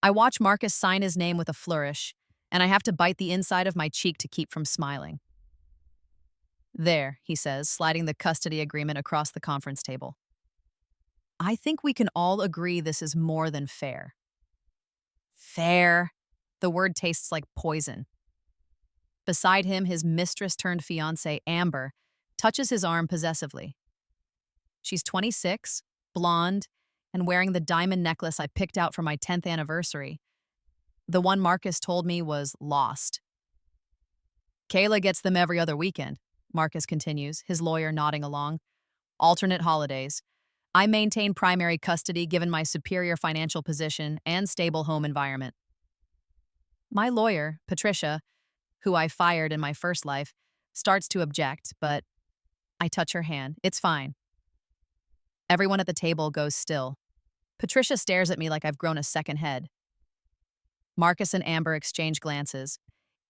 I watch Marcus sign his name with a flourish, and I have to bite the inside of my cheek to keep from smiling. There, he says, sliding the custody agreement across the conference table. I think we can all agree this is more than fair. Fair. The word tastes like poison. Beside him, his mistress-turned-fiancée, Amber, touches his arm possessively. She's 26, blonde, and wearing the diamond necklace I picked out for my 10th anniversary. The one Marcus told me was lost. Kayla gets them every other weekend, Marcus continues, his lawyer nodding along. Alternate holidays. I maintain primary custody given my superior financial position and stable home environment. My lawyer, Patricia, who I fired in my first life, starts to object, but I touch her hand. It's fine. Everyone at the table goes still. Patricia stares at me like I've grown a second head. Marcus and Amber exchange glances.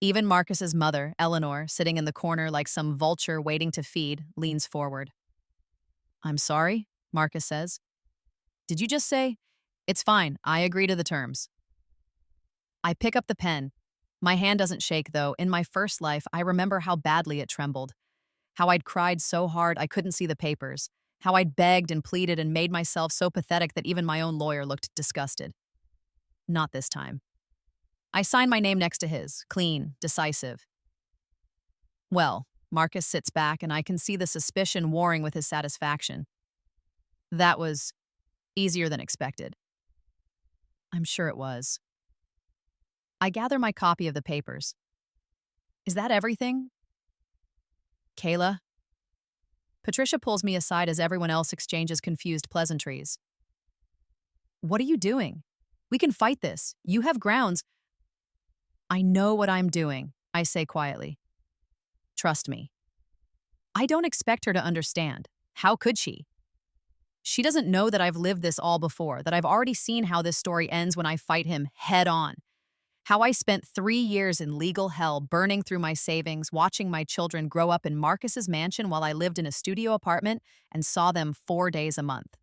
Even Marcus's mother, Eleanor, sitting in the corner like some vulture waiting to feed, leans forward. I'm sorry, Marcus says. Did you just say? It's fine, I agree to the terms. I pick up the pen. My hand doesn't shake, though. In my first life, I remember how badly it trembled. How I'd cried so hard I couldn't see the papers. How I'd begged and pleaded and made myself so pathetic that even my own lawyer looked disgusted. Not this time. I sign my name next to his, clean, decisive. Well, Marcus sits back and I can see the suspicion warring with his satisfaction. That was easier than expected. I'm sure it was. I gather my copy of the papers. Is that everything? Kayla? Patricia pulls me aside as everyone else exchanges confused pleasantries. What are you doing? We can fight this. You have grounds. I know what I'm doing, I say quietly. Trust me. I don't expect her to understand. How could she? She doesn't know that I've lived this all before, that I've already seen how this story ends when I fight him head on. How I spent 3 years in legal hell, burning through my savings, watching my children grow up in Marcus's mansion while I lived in a studio apartment and saw them 4 days a month.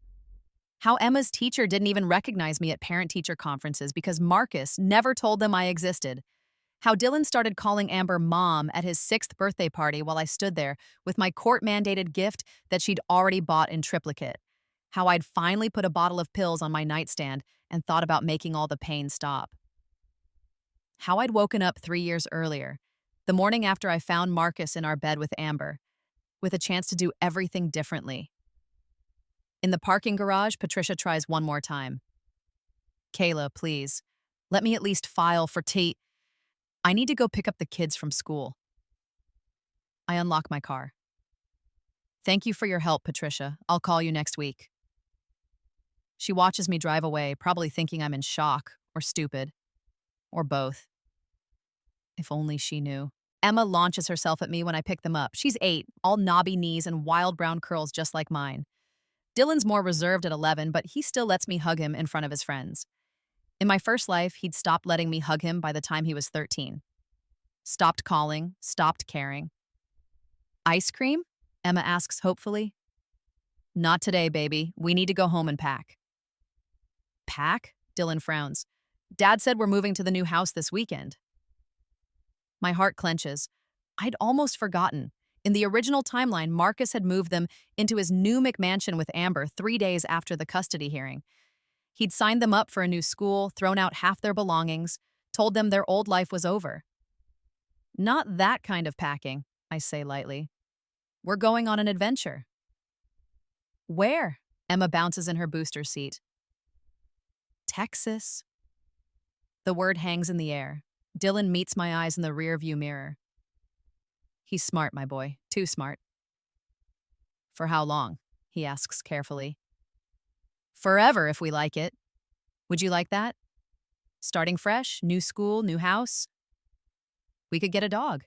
How Emma's teacher didn't even recognize me at parent-teacher conferences because Marcus never told them I existed. How Dylan started calling Amber Mom at his 6th birthday party while I stood there with my court-mandated gift that she'd already bought in triplicate. How I'd finally put a bottle of pills on my nightstand and thought about making all the pain stop. How I'd woken up 3 years earlier, the morning after I found Marcus in our bed with Amber, with a chance to do everything differently. In the parking garage, Patricia tries one more time. Kayla, please, let me at least file for tea. I need to go pick up the kids from school. I unlock my car. Thank you for your help, Patricia. I'll call you next week. She watches me drive away, probably thinking I'm in shock or stupid, or both. If only she knew. Emma launches herself at me when I pick them up. She's 8, all knobby knees and wild brown curls just like mine. Dylan's more reserved at 11, but he still lets me hug him in front of his friends. In my first life, he'd stopped letting me hug him by the time he was 13. Stopped calling, stopped caring. Ice cream? Emma asks hopefully. Not today, baby. We need to go home and pack. Pack? Dylan frowns. Dad said we're moving to the new house this weekend. My heart clenches. I'd almost forgotten. In the original timeline, Marcus had moved them into his new McMansion with Amber 3 days after the custody hearing. He'd signed them up for a new school, thrown out half their belongings, told them their old life was over. Not that kind of packing, I say lightly. We're going on an adventure. Where? Emma bounces in her booster seat. Texas. The word hangs in the air. Dylan meets my eyes in the rearview mirror. He's smart, my boy. Too smart. For how long? He asks carefully. Forever, if we like it. Would you like that? Starting fresh, new school, new house. We could get a dog.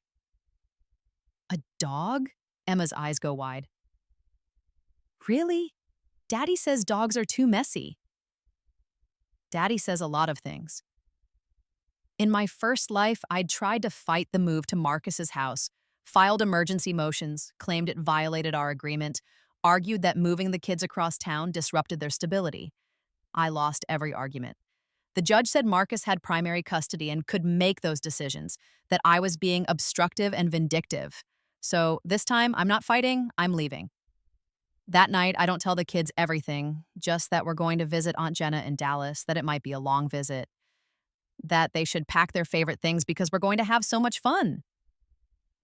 A dog? Emma's eyes go wide. Really? Daddy says dogs are too messy. Daddy says a lot of things. In my first life, I'd tried to fight the move to Marcus's house, filed emergency motions, claimed it violated our agreement, argued that moving the kids across town disrupted their stability. I lost every argument. The judge said Marcus had primary custody and could make those decisions, that I was being obstructive and vindictive. So this time, I'm not fighting, I'm leaving. That night, I don't tell the kids everything, just that we're going to visit Aunt Jenna in Dallas, that it might be a long visit, that they should pack their favorite things because we're going to have so much fun.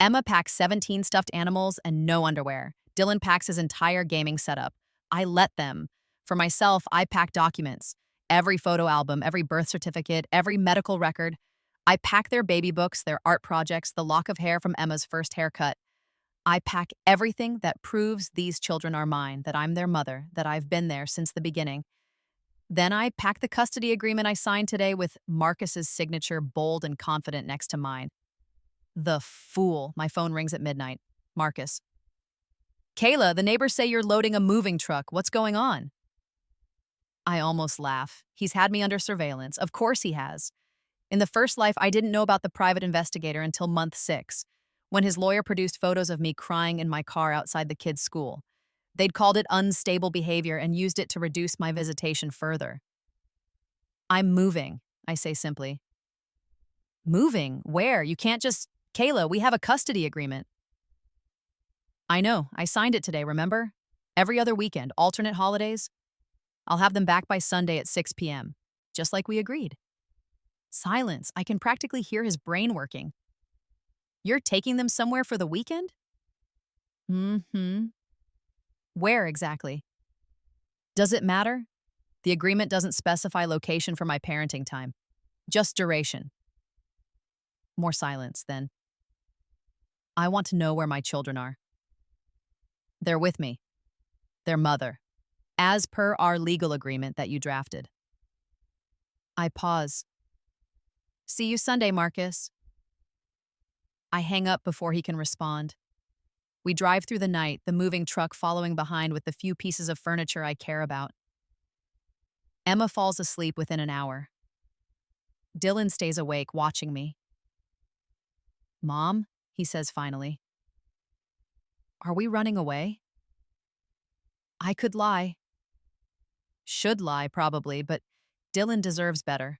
Emma packs 17 stuffed animals and no underwear. Dylan packs his entire gaming setup. I let them. For myself, I pack documents. Every photo album, every birth certificate, every medical record. I pack their baby books, their art projects, the lock of hair from Emma's first haircut. I pack everything that proves these children are mine, that I'm their mother, that I've been there since the beginning. Then I pack the custody agreement I signed today with Marcus's signature bold and confident next to mine. The fool. My phone rings at midnight. Marcus. Kayla, the neighbors say you're loading a moving truck. What's going on? I almost laugh. He's had me under surveillance. Of course he has. In the first life, I didn't know about the private investigator until month 6, when his lawyer produced photos of me crying in my car outside the kids' school. They'd called it unstable behavior and used it to reduce my visitation further. I'm moving, I say simply. Moving? Where? You can't just... Kayla, we have a custody agreement. I know. I signed it today, remember? Every other weekend, alternate holidays. I'll have them back by Sunday at 6 p.m., just like we agreed. Silence. I can practically hear his brain working. You're taking them somewhere for the weekend? Mm-hmm. Where exactly? Does it matter? The agreement doesn't specify location for my parenting time. Just duration. More silence, then. I want to know where my children are. They're with me. Their mother. As per our legal agreement that you drafted. I pause. See you Sunday, Marcus. I hang up before he can respond. We drive through the night, the moving truck following behind with the few pieces of furniture I care about. Emma falls asleep within an hour. Dylan stays awake, watching me. Mom, he says finally. Are we running away? I could lie. Should lie, probably, but Dylan deserves better.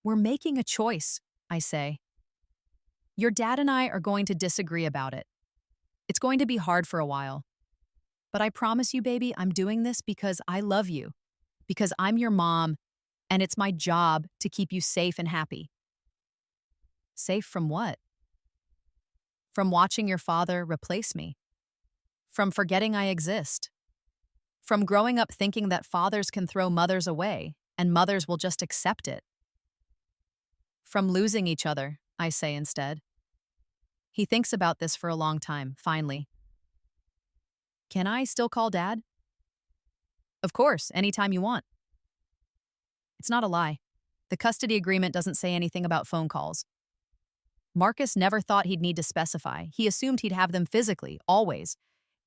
We're making a choice, I say. Your dad and I are going to disagree about it. It's going to be hard for a while. But I promise you, baby, I'm doing this because I love you, because I'm your mom, and it's my job to keep you safe and happy. Safe from what? From watching your father replace me. From forgetting I exist. From growing up thinking that fathers can throw mothers away, and mothers will just accept it. From losing each other, I say instead. He thinks about this for a long time, finally. Can I still call Dad? Of course, anytime you want. It's not a lie. The custody agreement doesn't say anything about phone calls. Marcus never thought he'd need to specify. He assumed he'd have them physically, always,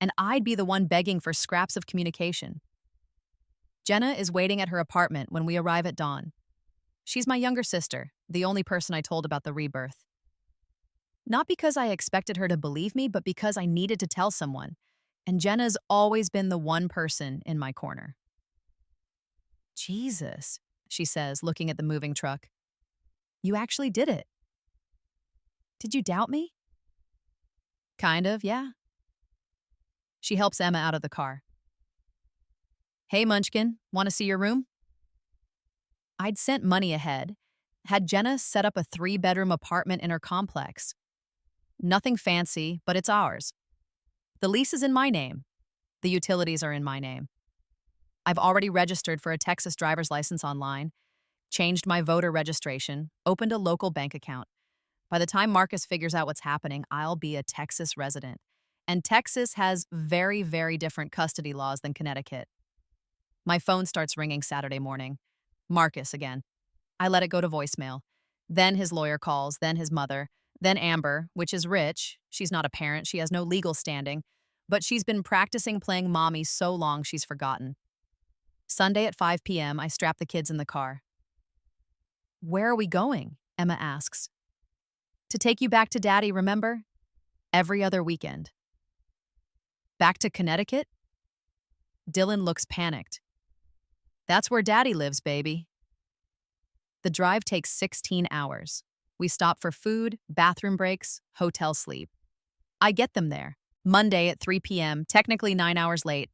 and I'd be the one begging for scraps of communication. Jenna is waiting at her apartment when we arrive at dawn. She's my younger sister, the only person I told about the rebirth. Not because I expected her to believe me, but because I needed to tell someone, and Jenna's always been the one person in my corner. Jesus, she says, looking at the moving truck. You actually did it. Did you doubt me? Kind of, yeah. She helps Emma out of the car. Hey, Munchkin, want to see your room? I'd sent money ahead, had Jenna set up a 3-bedroom apartment in her complex. Nothing fancy, but it's ours. The lease is in my name. The utilities are in my name. I've already registered for a Texas driver's license online, changed my voter registration, opened a local bank account. By the time Marcus figures out what's happening, I'll be a Texas resident. And Texas has very, very different custody laws than Connecticut. My phone starts ringing Saturday morning. Marcus again. I let it go to voicemail. Then his lawyer calls, then his mother, then Amber, which is rich. She's not a parent, she has no legal standing, but she's been practicing playing mommy so long she's forgotten. Sunday at 5 p.m., I strap the kids in the car. Where are we going? Emma asks. To take you back to Daddy, remember? Every other weekend. Back to Connecticut? Dylan looks panicked. That's where Daddy lives, baby. The drive takes 16 hours. We stop for food, bathroom breaks, hotel sleep. I get them there. Monday at 3 p.m., technically 9 hours late.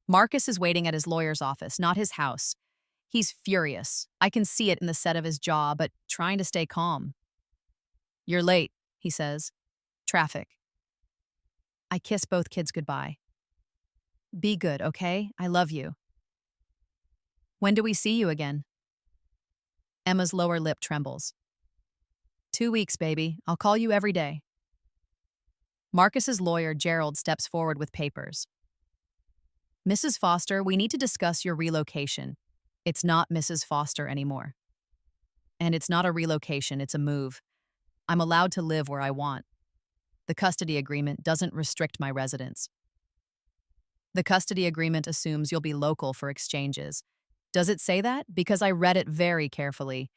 Marcus is waiting at his lawyer's office, not his house. He's furious. I can see it in the set of his jaw, but trying to stay calm. "You're late," he says. "Traffic." I kiss both kids goodbye. "Be good, okay? I love you." "When do we see you again?" Emma's lower lip trembles. 2 weeks, baby. I'll call you every day. Marcus's lawyer, Gerald, steps forward with papers. "Mrs. Foster, we need to discuss your relocation. It's not Mrs. Foster anymore. And it's not a relocation, it's a move. I'm allowed to live where I want. The custody agreement doesn't restrict my residence." "The custody agreement assumes you'll be local for exchanges." "Does it say that? Because I read it very carefully.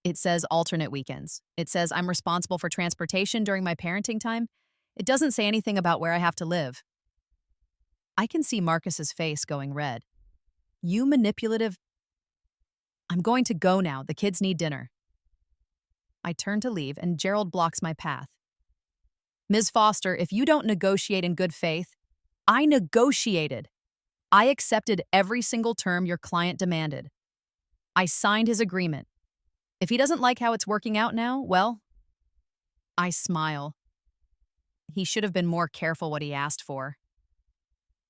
It says alternate weekends. It says I'm responsible for transportation during my parenting time. It doesn't say anything about where I have to live." I can see Marcus's face going red. "You manipulative—" "I'm going to go now. The kids need dinner." I turn to leave, and Gerald blocks my path. "Ms. Foster, if you don't negotiate in good faith—" "I negotiated. I accepted every single term your client demanded. I signed his agreement. If he doesn't like how it's working out now, well—" I smile. He should have been more careful what he asked for.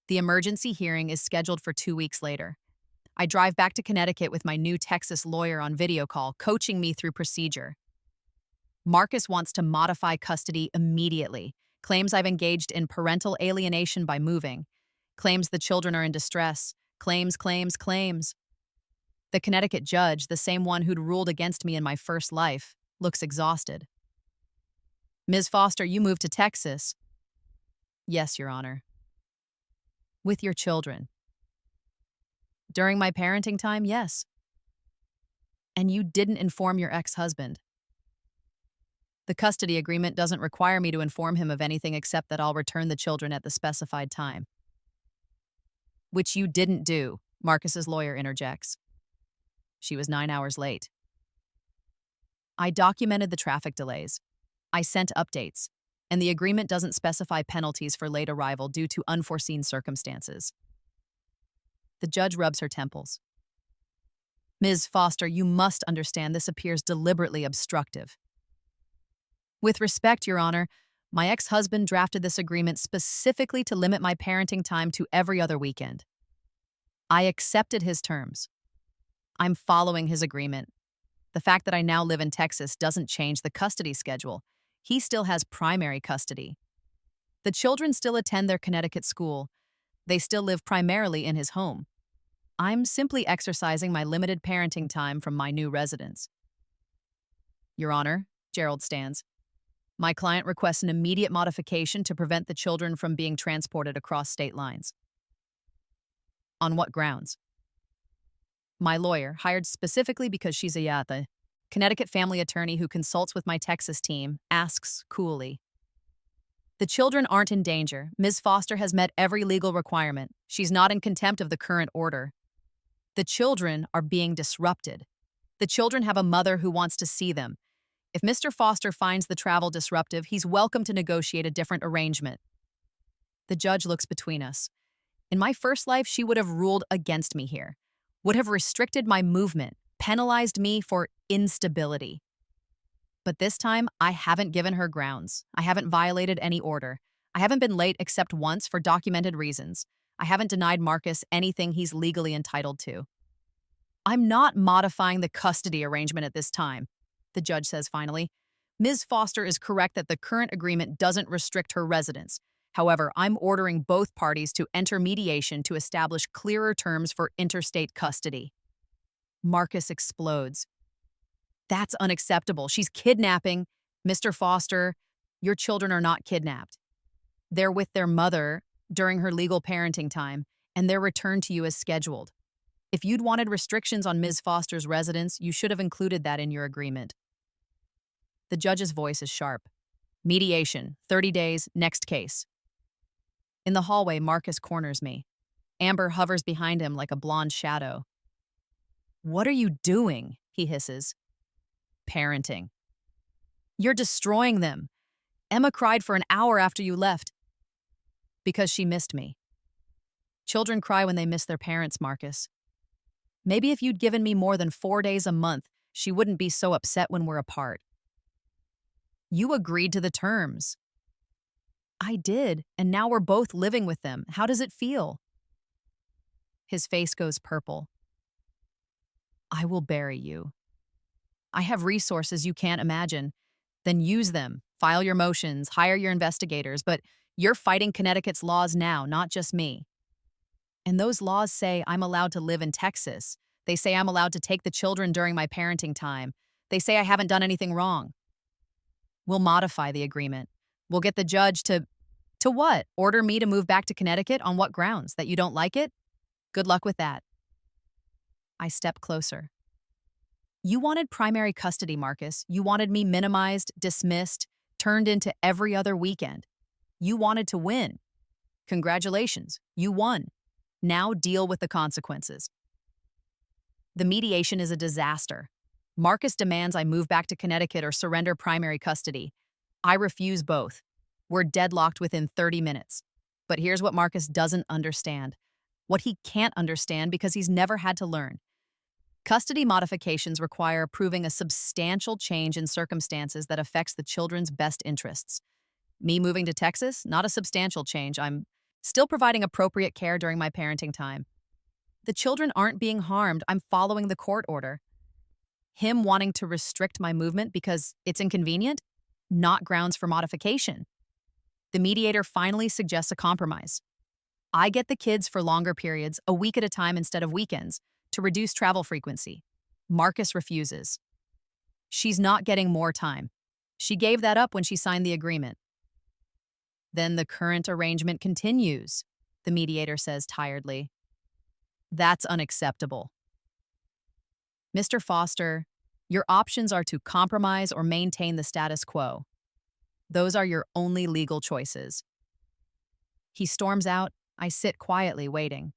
The emergency hearing is scheduled for 2 weeks later. I drive back to Connecticut with my new Texas lawyer on video call, coaching me through procedure. Marcus wants to modify custody immediately, claims I've engaged in parental alienation by moving, claims the children are in distress, claims. The Connecticut judge, the same one who'd ruled against me in my first life, looks exhausted. "Ms. Foster, you moved to Texas." "Yes, Your Honor." "With your children." "During my parenting time, yes." "And you didn't inform your ex-husband." "The custody agreement doesn't require me to inform him of anything except that I'll return the children at the specified time." "Which you didn't do," Marcus's lawyer interjects. "She was 9 hours late." "I documented the traffic delays. I sent updates, and the agreement doesn't specify penalties for late arrival due to unforeseen circumstances." The judge rubs her temples. "Ms. Foster, you must understand this appears deliberately obstructive." "With respect, Your Honor, my ex-husband drafted this agreement specifically to limit my parenting time to every other weekend. I accepted his terms. I'm following his agreement. The fact that I now live in Texas doesn't change the custody schedule. He still has primary custody. The children still attend their Connecticut school. They still live primarily in his home. I'm simply exercising my limited parenting time from my new residence." "Your Honor," Gerald stands. "My client requests an immediate modification to prevent the children from being transported across state lines." "On what grounds?" My lawyer, hired specifically because she's a Yata, Connecticut family attorney who consults with my Texas team, asks coolly. "The children aren't in danger. Ms. Foster has met every legal requirement. She's not in contempt of the current order. The children are being disrupted. The children have a mother who wants to see them. If Mr. Foster finds the travel disruptive, he's welcome to negotiate a different arrangement." The judge looks between us. In my first life, she would have ruled against me here, would have restricted my movement, penalized me for instability. But this time, I haven't given her grounds. I haven't violated any order. I haven't been late except once for documented reasons. I haven't denied Marcus anything he's legally entitled to. "I'm not modifying the custody arrangement at this time," the judge says finally. "Ms. Foster is correct that the current agreement doesn't restrict her residence. However, I'm ordering both parties to enter mediation to establish clearer terms for interstate custody." Marcus explodes. "That's unacceptable. She's kidnapping. Mr. Foster, your children are not kidnapped. They're with their mother during her legal parenting time, and they're returned to you as scheduled. If you'd wanted restrictions on Ms. Foster's residence, you should have included that in your agreement." The judge's voice is sharp. "Mediation, 30 days, next case." In the hallway, Marcus corners me. Amber hovers behind him like a blonde shadow. "What are you doing?" he hisses. parenting. You're destroying them. Emma cried for an hour after you left because she missed me. Children cry when they miss their parents, Marcus. Maybe if you'd given me more than 4 days a month, she wouldn't be so upset when we're apart. You agreed to the terms. I did, and now we're both living with them. How does it feel? His face goes purple. I will bury you. I have resources you can't imagine. Then use them. File your motions, hire your investigators, but you're fighting Connecticut's laws now, not just me. And those laws say I'm allowed to live in Texas. They say I'm allowed to take the children during my parenting time. They say I haven't done anything wrong. We'll modify the agreement. We'll get the judge to what? Order me to move back to Connecticut on what grounds? That you don't like it? Good luck with that. I step closer. You wanted primary custody, Marcus. You wanted me minimized, dismissed, turned into every other weekend. You wanted to win. Congratulations, you won. Now deal with the consequences. The mediation is a disaster. Marcus demands I move back to Connecticut or surrender primary custody. I refuse both. We're deadlocked within 30 minutes. But here's what Marcus doesn't understand. What he can't understand because he's never had to learn. Custody modifications require proving a substantial change in circumstances that affects the children's best interests. Me moving to Texas? Not a substantial change. I'm still providing appropriate care during my parenting time. The children aren't being harmed. I'm following the court order. Him wanting to restrict my movement because it's inconvenient? Not grounds for modification. The mediator finally suggests a compromise. I get the kids for longer periods, a week at a time instead of weekends, to reduce travel frequency. Marcus refuses. She's not getting more time. She gave that up when she signed the agreement. Then the current arrangement continues, the mediator says tiredly. That's unacceptable. Mr. Foster, your options are to compromise or maintain the status quo. Those are your only legal choices. He storms out. I sit quietly, waiting.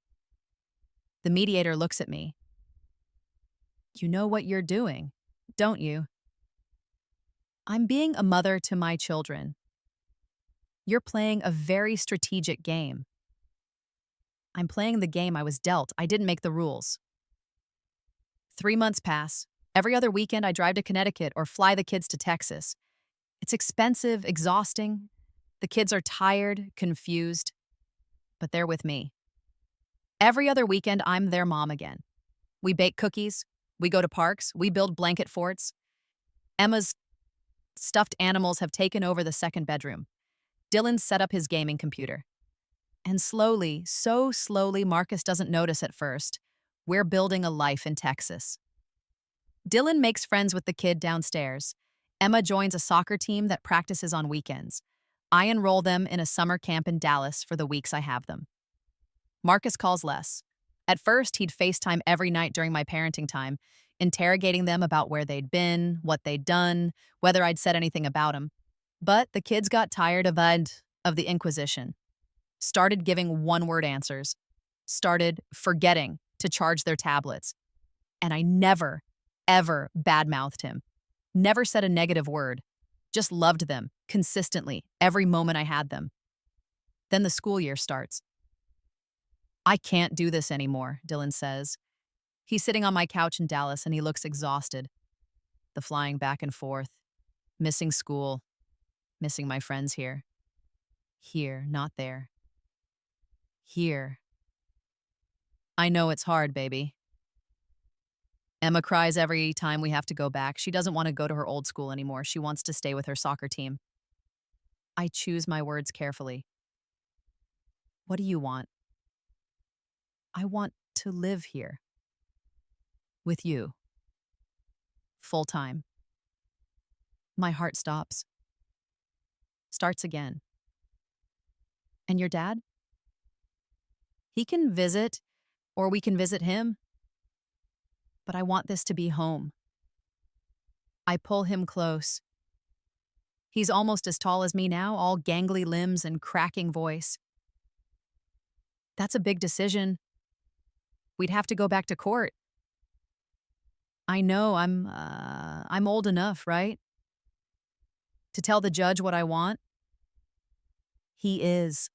The mediator looks at me. You know what you're doing, don't you? I'm being a mother to my children. You're playing a very strategic game. I'm playing the game I was dealt. I didn't make the rules. 3 months pass. Every other weekend I drive to Connecticut or fly the kids to Texas. It's expensive, exhausting. The kids are tired, confused, but they're with me. Every other weekend, I'm their mom again. We bake cookies, we go to parks, we build blanket forts. Emma's stuffed animals have taken over the second bedroom. Dylan's set up his gaming computer. And slowly, so slowly, Marcus doesn't notice at first, we're building a life in Texas. Dylan makes friends with the kid downstairs. Emma joins a soccer team that practices on weekends. I enroll them in a summer camp in Dallas for the weeks I have them. Marcus calls less. At first, he'd FaceTime every night during my parenting time, interrogating them about where they'd been, what they'd done, whether I'd said anything about them. But the kids got tired of the Inquisition. Started giving one-word answers. Started forgetting to charge their tablets. And I never, ever badmouthed him. Never said a negative word. Just loved them, consistently, every moment I had them. Then the school year starts. I can't do this anymore, Dylan says. He's sitting on my couch in Dallas and he looks exhausted. The flying back and forth. Missing school. Missing my friends here. Here, not there. Here. I know it's hard, baby. Emma cries every time we have to go back. She doesn't want to go to her old school anymore. She wants to stay with her soccer team. I choose my words carefully. What do you want? I want to live here. With you. Full time. My heart stops. Starts again. And your dad? He can visit, or we can visit him. But I want this to be home. I pull him close. He's almost as tall as me now, all gangly limbs and cracking voice. That's a big decision. We'd have to go back to court. I know, I'm I'm old enough, right? To tell the judge what I want? He is.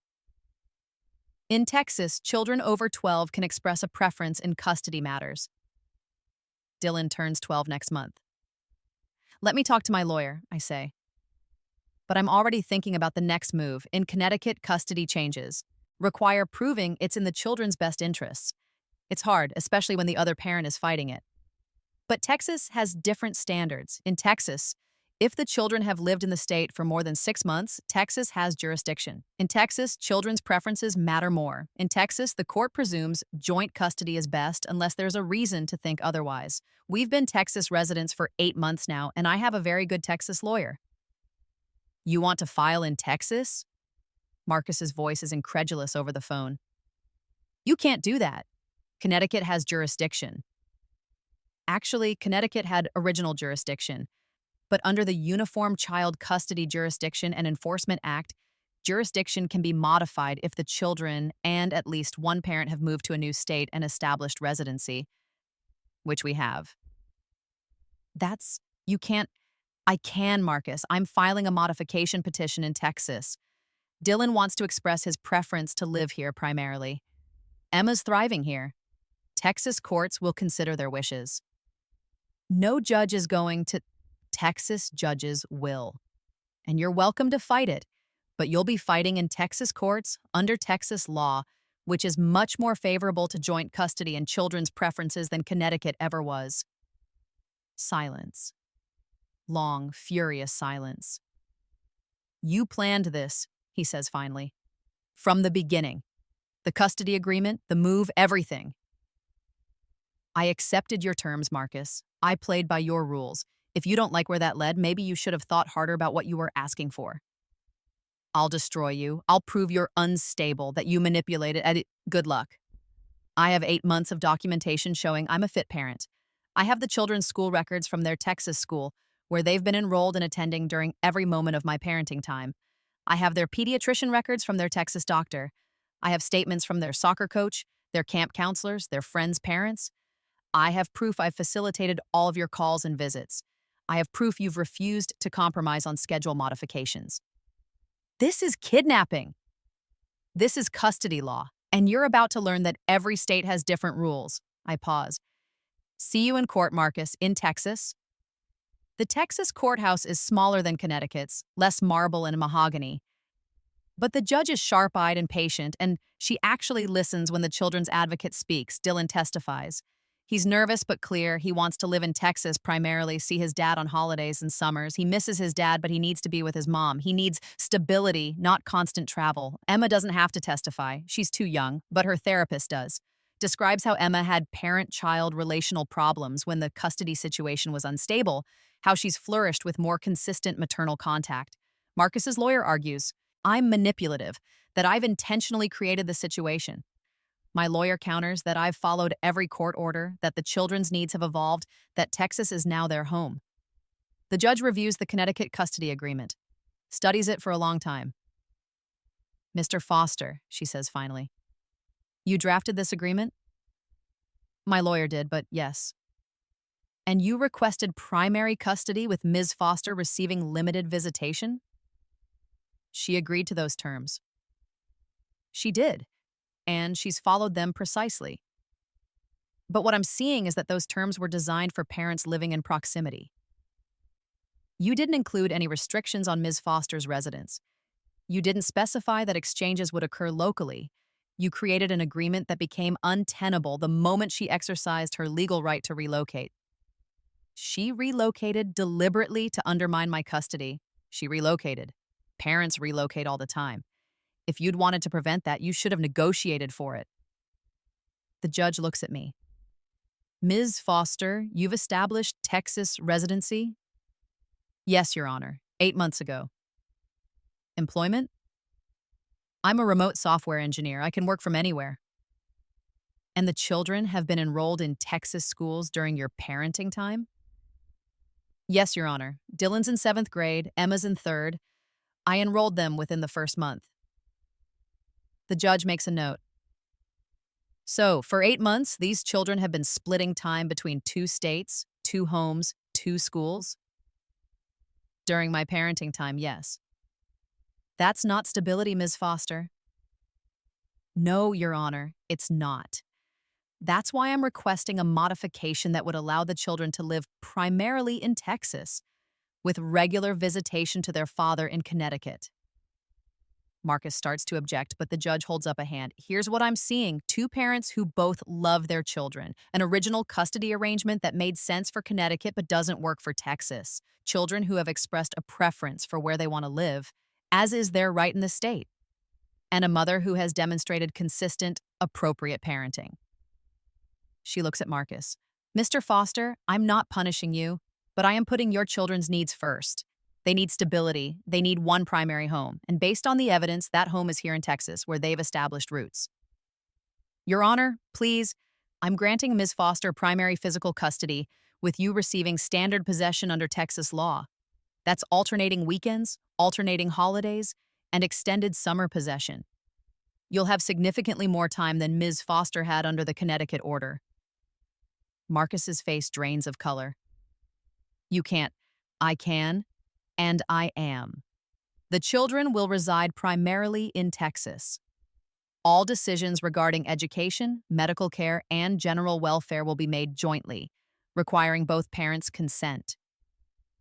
In Texas, children over 12 can express a preference in custody matters. Dylan turns 12 next month. Let me talk to my lawyer, I say. But I'm already thinking about the next move. In Connecticut, custody changes require proving it's in the children's best interests. It's hard, especially when the other parent is fighting it. But Texas has different standards. In Texas, if the children have lived in the state for more than 6 months, Texas has jurisdiction. In Texas, children's preferences matter more. In Texas, the court presumes joint custody is best unless there's a reason to think otherwise. We've been Texas residents for 8 months now, and I have a very good Texas lawyer. You want to file in Texas? Marcus's voice is incredulous over the phone. You can't do that. Connecticut has jurisdiction. Actually, Connecticut had original jurisdiction, but under the Uniform Child Custody Jurisdiction and Enforcement Act, jurisdiction can be modified if the children and at least one parent have moved to a new state and established residency, which we have. I can, Marcus. I'm filing a modification petition in Texas. Dylan wants to express his preference to live here primarily. Emma's thriving here. Texas courts will consider their wishes. No judge is going to. Texas judges will. And you're welcome to fight it, but you'll be fighting in Texas courts under Texas law, which is much more favorable to joint custody and children's preferences than Connecticut ever was. Silence. Long, furious silence. You planned this, he says finally. From the beginning. The custody agreement, the move, everything. I accepted your terms, Marcus. I played by your rules. If you don't like where that led, maybe you should have thought harder about what you were asking for. I'll destroy you. I'll prove you're unstable, that you manipulated. Good luck. I have 8 months of documentation showing I'm a fit parent. I have the children's school records from their Texas school, where they've been enrolled and attending during every moment of my parenting time. I have their pediatrician records from their Texas doctor. I have statements from their soccer coach, their camp counselors, their friends' parents. I have proof I've facilitated all of your calls and visits. I have proof you've refused to compromise on schedule modifications. This is kidnapping. This is custody law, and you're about to learn that every state has different rules. I pause. See you in court, Marcus, in Texas. The Texas courthouse is smaller than Connecticut's, less marble and mahogany. But the judge is sharp-eyed and patient, and she actually listens when the children's advocate speaks. Dylan testifies. He's nervous but clear. He wants to live in Texas primarily, see his dad on holidays and summers. He misses his dad, but he needs to be with his mom. He needs stability, not constant travel. Emma doesn't have to testify. She's too young, but her therapist does. Describes how Emma had parent-child relational problems when the custody situation was unstable, how she's flourished with more consistent maternal contact. Marcus's lawyer argues, I'm manipulative, that I've intentionally created the situation. My lawyer counters that I've followed every court order, that the children's needs have evolved, that Texas is now their home. The judge reviews the Connecticut custody agreement, studies it for a long time. Mr. Foster, she says finally, you drafted this agreement? My lawyer did, but yes. And you requested primary custody with Ms. Foster receiving limited visitation? She agreed to those terms. She did. And she's followed them precisely. But what I'm seeing is that those terms were designed for parents living in proximity. You didn't include any restrictions on Ms. Foster's residence. You didn't specify that exchanges would occur locally. You created an agreement that became untenable the moment she exercised her legal right to relocate. She relocated deliberately to undermine my custody. She relocated. Parents relocate all the time. If you'd wanted to prevent that, you should have negotiated for it. The judge looks at me. Ms. Foster, you've established Texas residency? Yes, Your Honor, 8 months ago. Employment? I'm a remote software engineer. I can work from anywhere. And the children have been enrolled in Texas schools during your parenting time? Yes, Your Honor. Dylan's in 7th grade, Emma's in 3rd. I enrolled them within the first month. The judge makes a note. So, for 8 months, these children have been splitting time between 2 states, 2 homes, 2 2 schools? During my parenting time, yes. That's not stability, Ms. Foster. No, Your Honor, it's not. That's why I'm requesting a modification that would allow the children to live primarily in Texas, with regular visitation to their father in Connecticut. Marcus starts to object, but the judge holds up a hand. Here's what I'm seeing: 2 parents who both love their children, an original custody arrangement that made sense for Connecticut but doesn't work for Texas, children who have expressed a preference for where they want to live, as is their right in the state, and a mother who has demonstrated consistent, appropriate parenting. She looks at Marcus. Mr. Foster, I'm not punishing you, but I am putting your children's needs first. They need stability. They need one primary home. And based on the evidence, that home is here in Texas, where they've established roots. Your Honor, please, I'm granting Ms. Foster primary physical custody, with you receiving standard possession under Texas law. That's alternating weekends, alternating holidays, and extended summer possession. You'll have significantly more time than Ms. Foster had under the Connecticut order. Marcus's face drains of color. You can't. I can. And I am. The children will reside primarily in Texas. All decisions regarding education, medical care, and general welfare will be made jointly, requiring both parents' consent.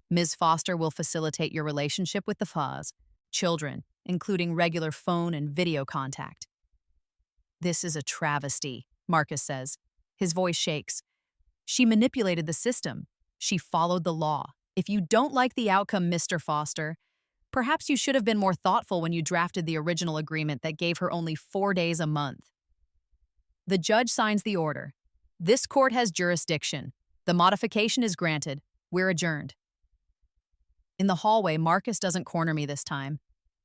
Ms. Foster will facilitate your relationship with the FAS, children, including regular phone and video contact. This is a travesty, Marcus says. His voice shakes. She manipulated the system. She followed the law. If you don't like the outcome, Mr. Foster, perhaps you should have been more thoughtful when you drafted the original agreement that gave her only 4 days a month. The judge signs the order. This court has jurisdiction. The modification is granted. We're adjourned. In the hallway, Marcus doesn't corner me this time.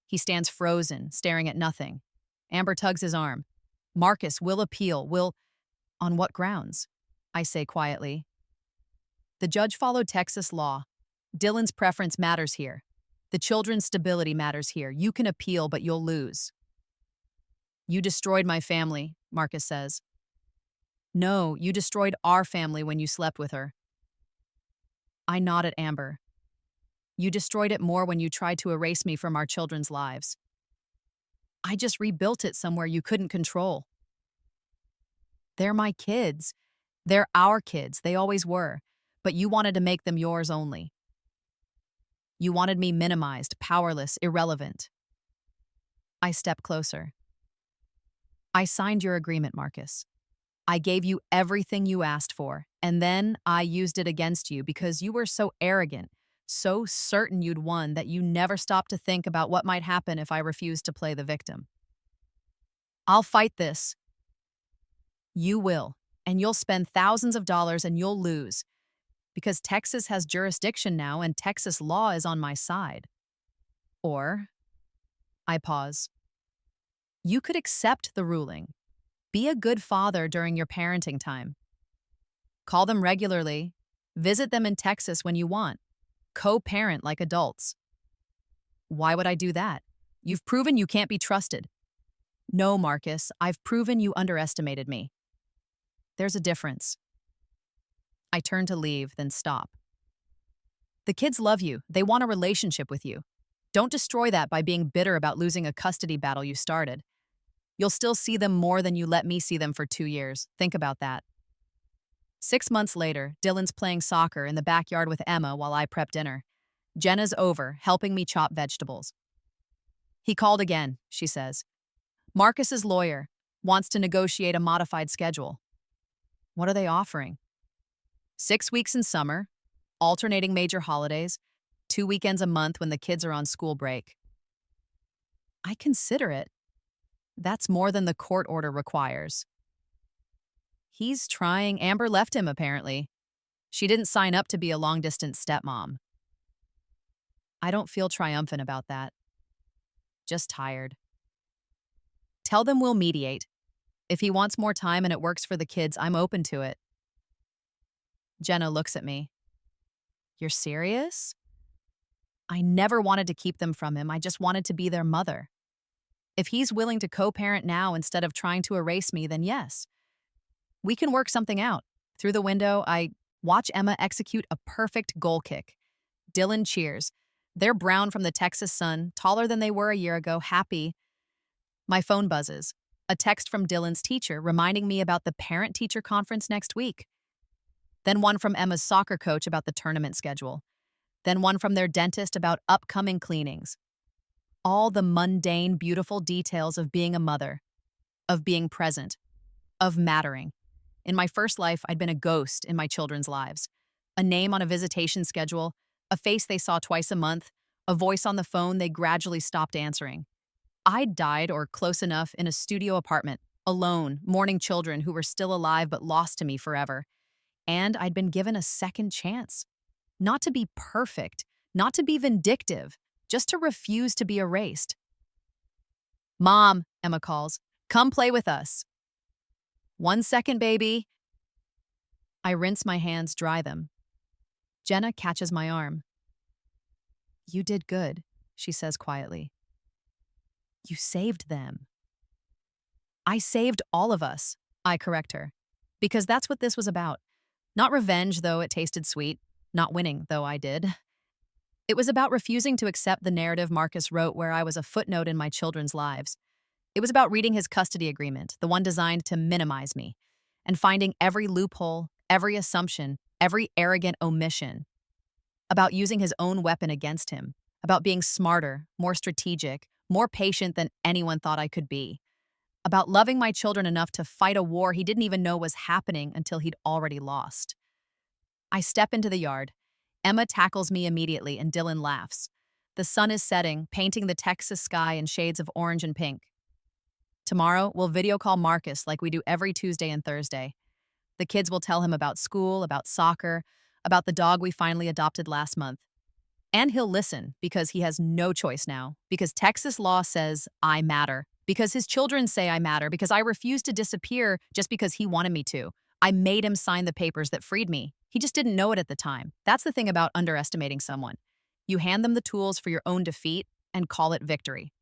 He stands frozen, staring at nothing. Amber tugs his arm. Marcus, will appeal. Will... On what grounds? I say quietly. The judge followed Texas law. Dylan's preference matters here. The children's stability matters here. You can appeal, but you'll lose. You destroyed my family, Marcus says. No, you destroyed our family when you slept with her. I nod at Amber. You destroyed it more when you tried to erase me from our children's lives. I just rebuilt it somewhere you couldn't control. They're my kids. They're our kids. They always were. But you wanted to make them yours only. You wanted me minimized, powerless, irrelevant. I step closer. I signed your agreement, Marcus. I gave you everything you asked for, and then I used it against you because you were so arrogant, so certain you'd won that you never stopped to think about what might happen if I refused to play the victim. I'll fight this. You will, and you'll spend thousands of dollars and you'll lose. Because Texas has jurisdiction now and Texas law is on my side. Or, I pause. You could accept the ruling. Be a good father during your parenting time. Call them regularly. Visit them in Texas when you want. Co-parent like adults. Why would I do that? You've proven you can't be trusted. No, Marcus, I've proven you underestimated me. There's a difference. I turn to leave, then stop. The kids love you. They want a relationship with you. Don't destroy that by being bitter about losing a custody battle you started. You'll still see them more than you let me see them for 2 years. Think about that. 6 months later, Dylan's playing soccer in the backyard with Emma while I prep dinner. Jenna's over, helping me chop vegetables. He called again, she says. Marcus's lawyer wants to negotiate a modified schedule. What are they offering? 6 weeks in summer, alternating major holidays, 2 weekends a month when the kids are on school break. I consider it. That's more than the court order requires. He's trying. Amber left him, apparently. She didn't sign up to be a long-distance stepmom. I don't feel triumphant about that. Just tired. Tell them we'll mediate. If he wants more time and it works for the kids, I'm open to it. Jenna looks at me. You're serious? I never wanted to keep them from him. I just wanted to be their mother. If he's willing to co-parent now instead of trying to erase me, then yes. We can work something out. Through the window, I Watch Emma execute a perfect goal kick. Dylan cheers. They're brown from the Texas sun, taller than they were a year ago, happy. My phone buzzes. A text from Dylan's teacher reminding me about the parent-teacher conference next week. Then one from Emma's soccer coach about the tournament schedule. Then one from their dentist about upcoming cleanings. All the mundane, beautiful details of being a mother, of being present, of mattering. In my first life, I'd been a ghost in my children's lives. A name on a visitation schedule, a face they saw twice a month, a voice on the phone they gradually stopped answering. I'd died or close enough in a studio apartment, alone, mourning children who were still alive but lost to me forever. And I'd been given a second chance. Not to be perfect, not to be vindictive, just to refuse to be erased. Mom, Emma calls, come play with us. 1 second, baby. I rinse my hands, dry them. Jenna catches my arm. You did good, she says quietly. You saved them. I saved all of us, I correct her. Because that's what this was about. Not revenge, though it tasted sweet. Not winning, though I did. It was about refusing to accept the narrative Marcus wrote where I was a footnote in my children's lives. It was about reading his custody agreement, the one designed to minimize me, and finding every loophole, every assumption, every arrogant omission. About using his own weapon against him. About being smarter, more strategic, more patient than anyone thought I could be. About loving my children enough to fight a war he didn't even know was happening until he'd already lost. I step into the yard. Emma tackles me immediately and Dylan laughs. The sun is setting, painting the Texas sky in shades of orange and pink. Tomorrow, we'll video call Marcus like we do every Tuesday and Thursday. The kids will tell him about school, about soccer, about the dog we finally adopted last month. And he'll listen because he has no choice now, because Texas law says I matter, because his children say I matter, because I refuse to disappear just because he wanted me to. I made him sign the papers that freed me. He just didn't know it at the time. That's the thing about underestimating someone. You hand them the tools for your own defeat and call it victory.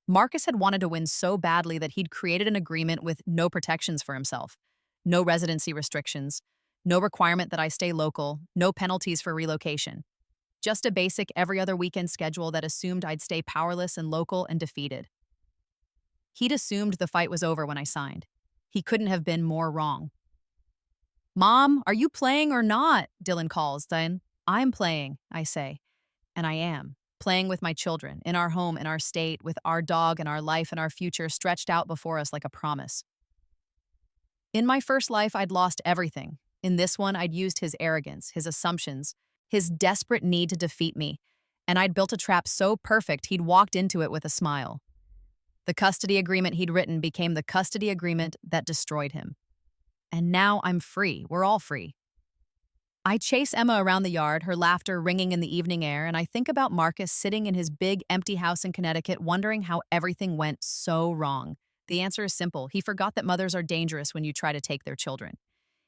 Marcus had wanted to win so badly that he'd created an agreement with no protections for himself. No residency restrictions, no requirement that I stay local, no penalties for relocation. Just a basic every other weekend schedule that assumed I'd stay powerless and local and defeated. He'd assumed the fight was over when I signed. He couldn't have been more wrong. Mom, are you playing or not? Dylan calls. Then, I'm playing, I say. And I am. Playing with my children, in our home, in our state, with our dog and our life and our future stretched out before us like a promise. In my first life, I'd lost everything. In this one, I'd used his arrogance, his assumptions, his desperate need to defeat me, and I'd built a trap so perfect he'd walked into it with a smile. The custody agreement he'd written became the custody agreement that destroyed him. And now I'm free. We're all free. I chase Emma around the yard, her laughter ringing in the evening air, and I think about Marcus sitting in his big, empty house in Connecticut, wondering how everything went so wrong. The answer is simple. He forgot that mothers are dangerous when you try to take their children.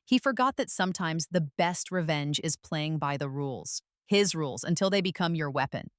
He forgot that sometimes the best revenge is playing by the rules, his rules, until they become your weapon.